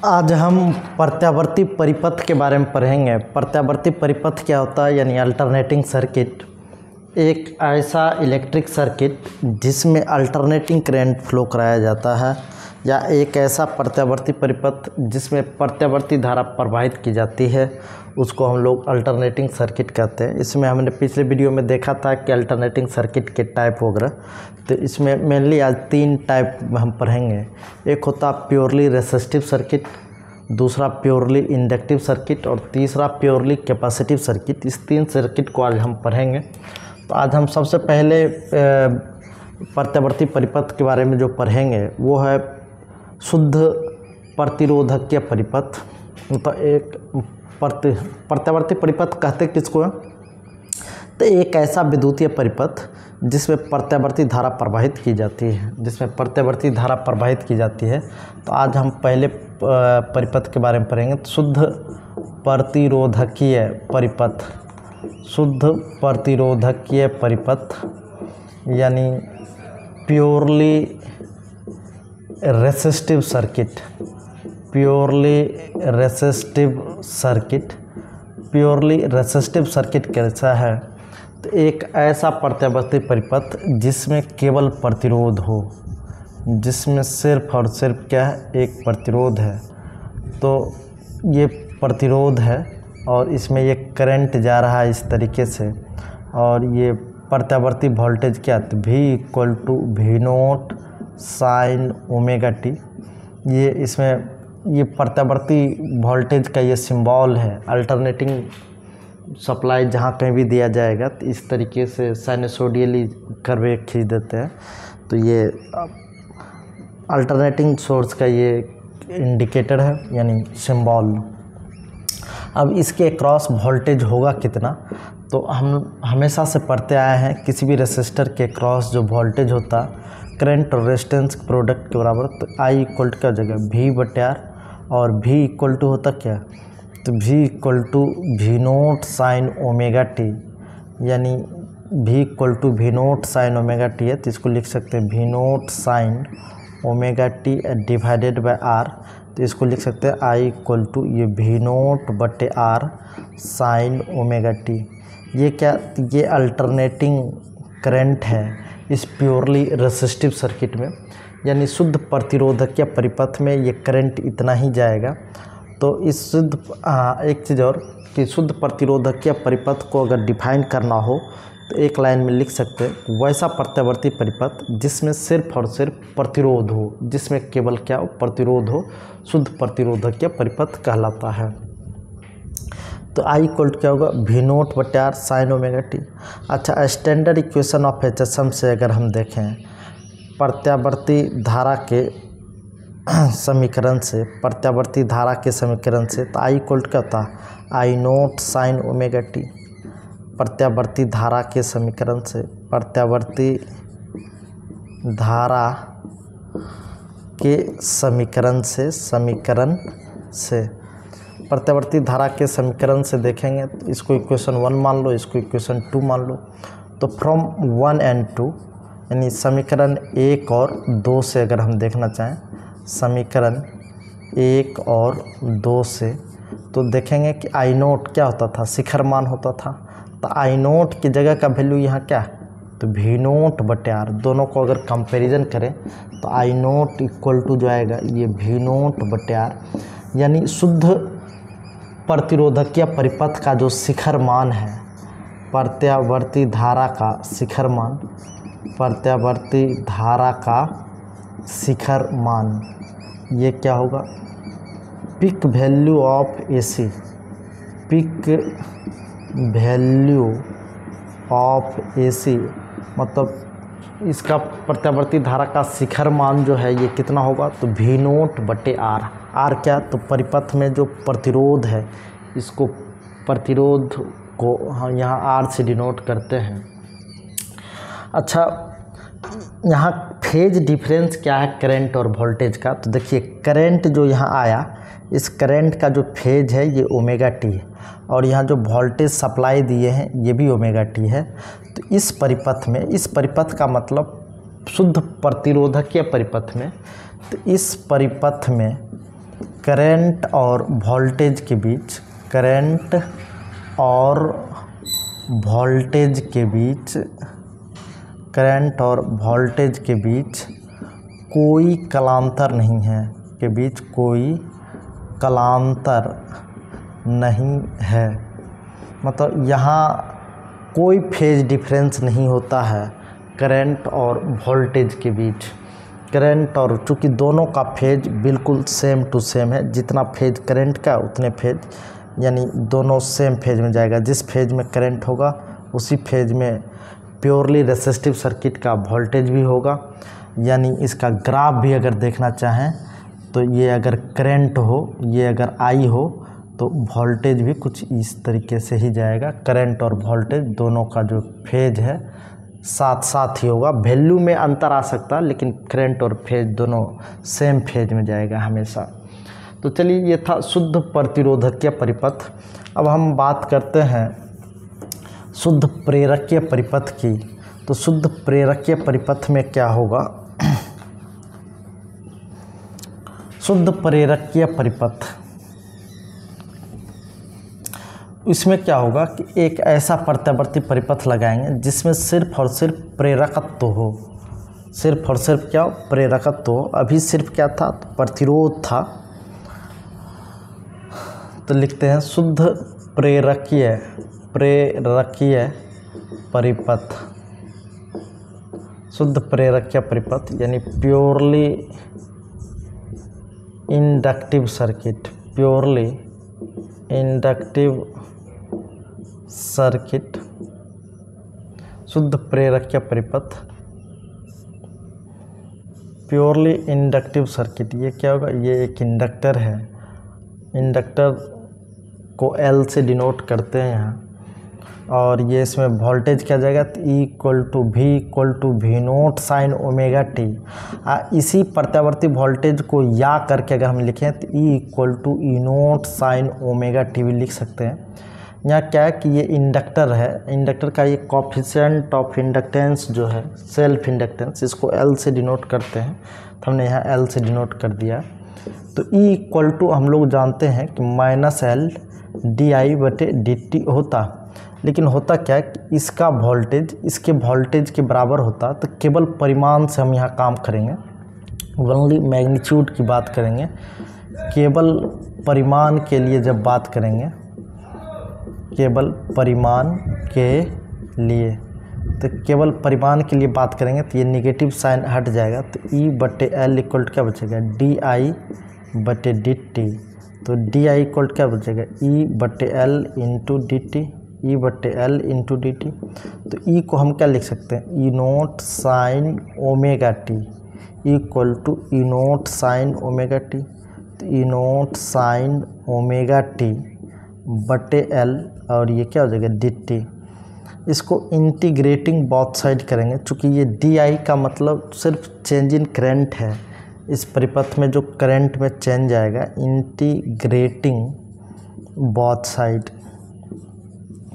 आज हम प्रत्यावर्ती परिपथ के बारे में पढ़ेंगे। प्रत्यावर्ती परिपथ क्या होता है, यानी अल्टरनेटिंग सर्किट। एक ऐसा इलेक्ट्रिक सर्किट जिसमें अल्टरनेटिंग करंट फ्लो कराया जाता है, या एक ऐसा प्रत्यावर्ती परिपथ जिसमें प्रत्यावर्ती धारा प्रवाहित की जाती है, उसको हम लोग अल्टरनेटिंग सर्किट कहते हैं। इसमें हमने पिछले वीडियो में देखा था कि अल्टरनेटिंग सर्किट के टाइप वगैरह, तो इसमें मेनली आज 3 टाइप हम पढ़ेंगे। एक होता प्योरली रेसिस्टिव सर्किट, दूसरा प्योरली इंडक्टिव सर्किट और तीसरा प्योरली कैपेसिटिव सर्किट। इस 3 सर्किट को आज हम पढ़ेंगे। तो आज हम सबसे पहले प्रत्यावर्ती परिपथ के बारे में जो पढ़ेंगे वो है शुद्ध प्रतिरोधकीय परिपथ। तो एक प्रत्यावर्ती परिपथ कहते किसको है, तो एक ऐसा विद्युतीय परिपथ जिसमें प्रत्यावर्ती धारा प्रवाहित की जाती है, तो आज हम पहले परिपथ के बारे में पढ़ेंगे। तो शुद्ध प्रतिरोधकीय परिपथ यानी प्योरली रेसिस्टिव सर्किट कैसा है, तो एक ऐसा प्रत्यावर्ती परिपथ जिसमें केवल प्रतिरोध हो, जिसमें सिर्फ और सिर्फ क्या है, एक प्रतिरोध है। तो ये प्रतिरोध है और इसमें ये करंट जा रहा है इस तरीके से, और ये प्रत्यावर्ती वोल्टेज क्या है, V = V0 sin omega T. ये इसमें ये प्रत्यावर्ती वोल्टेज का ये सिंबल है। अल्टरनेटिंग सप्लाई जहाँ कहीं भी दिया जाएगा तो इस तरीके से साइनसोडियली कर्व खींच देते हैं। तो ये अल्टरनेटिंग सोर्स का ये इंडिकेटर है, यानी सिंबल। अब इसके क्रॉस वोल्टेज होगा कितना, तो हम हमेशा से पढ़ते आए हैं किसी भी रेसिस्टर के क्रॉस जो वोल्टेज होता करंट और रेजिस्टेंस प्रोडक्ट के बराबर। तो I = क्या जगह V/R, और V = होता क्या, तो V = V0 sin omega T, यानी V = V0 sin omega T है, तो इसको लिख सकते हैं V0 sin omega T divided by R। तो इसको लिख सकते हैं I = ये V0/R sin ओमेगा टी। ये क्या, ये अल्टरनेटिंग करंट है इस प्योरली रेसिस्टिव सर्किट में, यानी शुद्ध प्रतिरोधकीय परिपथ में ये करंट इतना ही जाएगा। तो इस एक चीज़ और कि शुद्ध प्रतिरोधकीय परिपथ को अगर डिफाइन करना हो तो एक लाइन में लिख सकते हैं, वैसा प्रत्यावर्ती परिपथ जिसमें सिर्फ और सिर्फ प्रतिरोध हो, जिसमें केवल क्या हो, प्रतिरोध हो, शुद्ध प्रतिरोधकीय परिपथ कहलाता है। तो I = क्या होगा, V0/R sin ओमेगा टी। अच्छा, स्टैंडर्ड इक्वेशन ऑफ HSM से अगर हम देखें प्रत्यावर्ती धारा के समीकरण से, तो I = क्या होता है, I0 sin ओमेगा टी। प्रत्यावर्ती धारा के समीकरण से, प्रत्यावर्ती धारा के समीकरण से देखेंगे तो इसको इक्वेशन 1 मान लो, इसको इक्वेशन 2 मान लो। तो फ्रॉम 1 and 2 यानी समीकरण 1 और 2 से अगर हम देखना चाहें, समीकरण 1 और 2 से, तो देखेंगे कि I0 क्या होता था, शिखर मान होता था। तो I0 की जगह का वैल्यू यहाँ क्या है, तो V0/R। दोनों को अगर कंपैरिजन करें तो I0 = जो आएगा ये V0/R, यानी शुद्ध प्रतिरोधकीय परिपथ का जो शिखर मान है, प्रत्यावर्ती धारा का शिखर मान, ये क्या होगा, पीक वैल्यू ऑफ AC, मतलब इसका प्रत्यावर्ती धारा का शिखर मान जो है ये कितना होगा, तो V0/R। R क्या, तो परिपथ में जो प्रतिरोध है, इसको प्रतिरोध को हम यहाँ R से डिनोट करते हैं। अच्छा, यहाँ फेज डिफरेंस क्या है करंट और वोल्टेज का, तो देखिए करंट जो यहाँ आया, इस करंट का जो फेज है ये ओमेगा टी है, और यहाँ जो वोल्टेज सप्लाई दिए हैं ये भी ओमेगा टी है। तो इस परिपथ का मतलब शुद्ध प्रतिरोधकीय परिपथ में, तो इस परिपथ में करंट और वोल्टेज के बीच, करंट और वोल्टेज के बीच, करंट और वोल्टेज के बीच कोई कलांतर नहीं है, के बीच कोई कलांतर नहीं है। मतलब यहाँ कोई फेज डिफरेंस नहीं होता है करंट और वोल्टेज के बीच। करंट और चूँकि दोनों का फेज बिल्कुल सेम टू सेम है, जितना फेज करंट का उतने फेज, यानी दोनों सेम फेज में जाएगा। जिस फेज में करंट होगा उसी फेज में प्योरली रेसिस्टिव सर्किट का वोल्टेज भी होगा। यानी इसका ग्राफ भी अगर देखना चाहें तो ये अगर करंट हो, ये अगर आई हो, तो वोल्टेज भी कुछ इस तरीके से ही जाएगा। करंट और वोल्टेज दोनों का जो फेज है साथ साथ ही होगा। वैल्यू में अंतर आ सकता है, लेकिन करंट और फेज दोनों सेम फेज में जाएगा हमेशा। तो चलिए, ये था शुद्ध प्रतिरोधकीय परिपथ। अब हम बात करते हैं शुद्ध प्रेरकीय परिपथ की। तो शुद्ध प्रेरकीय परिपथ में क्या होगा? शुद्ध प्रेरकीय परिपथ, इसमें क्या होगा कि एक ऐसा प्रत्यावर्ती परिपथ लगाएंगे जिसमें सिर्फ और सिर्फ प्रेरकत्व हो। सिर्फ और सिर्फ क्या हो? प्रेरकत्व हो। अभी सिर्फ क्या था? तो प्रतिरोध था। तो लिखते हैं शुद्ध प्रेरकीय परिपथ। शुद्ध प्रेरकीय परिपथ यानी purely inductive circuit, purely inductive circuit, शुद्ध प्रेरकीय परिपथ, प्योरली इंडक्टिव सर्किट। ये क्या होगा? ये एक इंडक्टर है। इंडक्टर को L से डिनोट करते हैं यहाँ, और ये इसमें वोल्टेज क्या जाएगा? तो E = V note sine omega T. इसी प्रत्यावर्ती वोल्टेज को या करके अगर हम लिखें तो E naught sine omega T भी लिख सकते हैं। यहाँ क्या है कि ये इंडक्टर है, इंडक्टर का ये कोफिशिएंट ऑफ इंडक्टेंस जो है, सेल्फ इंडक्टेंस, इसको L से डिनोट करते हैं। तो हमने यहाँ L से डिनोट कर दिया। तो E हम लोग जानते हैं कि -L di/dt होता, लेकिन होता क्या है कि इसका वोल्टेज इसके वोल्टेज के बराबर होता। तो केवल परिमाण से हम यहाँ काम करेंगे, ओनली मैग्नीट्यूड की बात करेंगे। केवल परिमाण के लिए जब बात करेंगे, केवल परिमाण के लिए, तो केवल परिमाण के लिए बात करेंगे तो ये नेगेटिव साइन हट जाएगा। तो E/L इक्वल क्या बचेगा? di/dt। तो di इक्वल क्या बचेगा? E/L into dt, E/L into dt। तो E को हम क्या लिख सकते हैं? E naught sine omega t equal to E naught sine omega t. तो E naught sine omega t बटे L, और ये क्या हो जाएगा? dt। इसको इंटीग्रेटिंग बोथ साइड करेंगे, चूँकि ये di का मतलब सिर्फ चेंज इन करंट है। इस परिपथ में जो करंट में चेंज आएगा, integrating both side,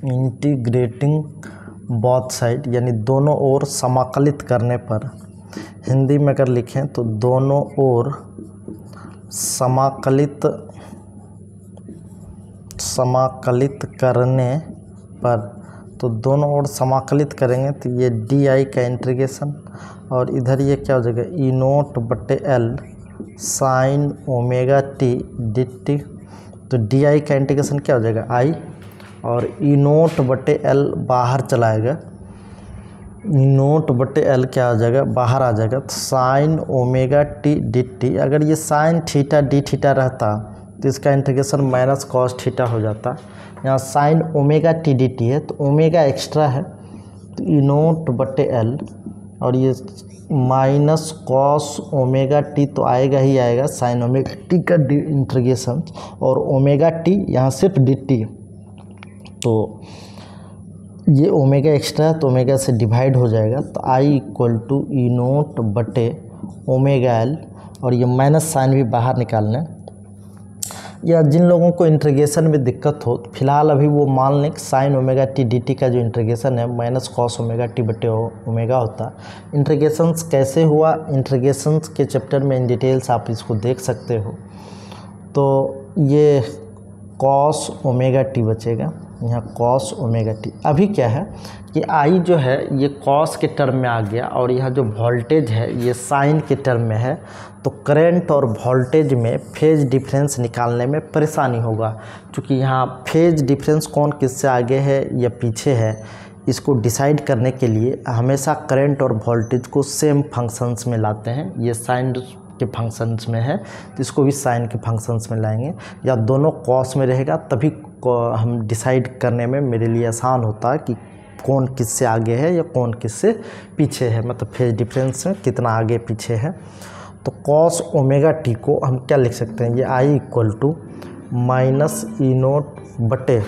integrating both side यानी दोनों ओर समाकलित करने पर, हिंदी में अगर लिखें तो दोनों ओर समाकलित करने पर, तो दोनों ओर समाकलित करेंगे तो ये di का इंटीग्रेशन, और इधर ये क्या हो जाएगा? E नोट बटे L sign omega T dt। तो di का इंटीग्रेशन क्या हो जाएगा? I, और E नोट बटे L बाहर चलाएगा, E नोट बटे L क्या हो जाएगा? बाहर आ जाएगा। तो साइन ओमेगा टी dt, अगर ये साइन थीटा डी थीटा रहता तो इसका इंटीग्रेशन माइनस कॉस थीटा हो जाता। यहाँ साइन ओमेगा टी dt है तो ओमेगा एक्स्ट्रा है, तो E नोट बटे L, और ये माइनस कॉस ओमेगा टी तो आएगा ही आएगा, साइन ओमेगा टी का इंटीग्रेशन, और ओमेगा टी यहाँ सिर्फ dt, तो ये ओमेगा एक्स्ट्रा है तो ओमेगा से डिवाइड हो जाएगा। तो I = E नोट बटे ओमेगा L, और ये माइनस साइन भी बाहर निकालना। या जिन लोगों को इंटीग्रेशन में दिक्कत हो, फिलहाल अभी वो मान लें कि साइन ओमेगा टी dt का जो इंटीग्रेशन है माइनस कॉस ओमेगा टी बटे ओमेगा होता। इंटीग्रेशंस कैसे हुआ, इंटीग्रेशंस के चैप्टर में इन डिटेल्स आप इसको देख सकते हो। तो ये कॉस ओमेगा टी बचेगा, यहाँ कॉस ओमेगा टी। अभी क्या है कि आई जो है ये कॉस के टर्म में आ गया और यह जो वोल्टेज है ये साइन के टर्म में है, तो करंट और वोल्टेज में फेज डिफरेंस निकालने में परेशानी होगा, क्योंकि यहाँ फेज डिफरेंस कौन किससे आगे है या पीछे है, इसको डिसाइड करने के लिए हमेशा करंट और वोल्टेज को सेम फंक्शंस में लाते हैं। ये साइन के फंक्शंस में है तो इसको भी साइन के फंक्शंस में लाएंगे, या दोनों कॉस में रहेगा, तभी हम डिसाइड करने में मेरे लिए आसान होता है कि कौन किससे आगे है या कौन किससे पीछे है, मतलब फेज डिफरेंस में कितना आगे पीछे है। तो कॉस ओमेगा टी को हम क्या लिख सकते हैं, ये I equal to minus e not बटे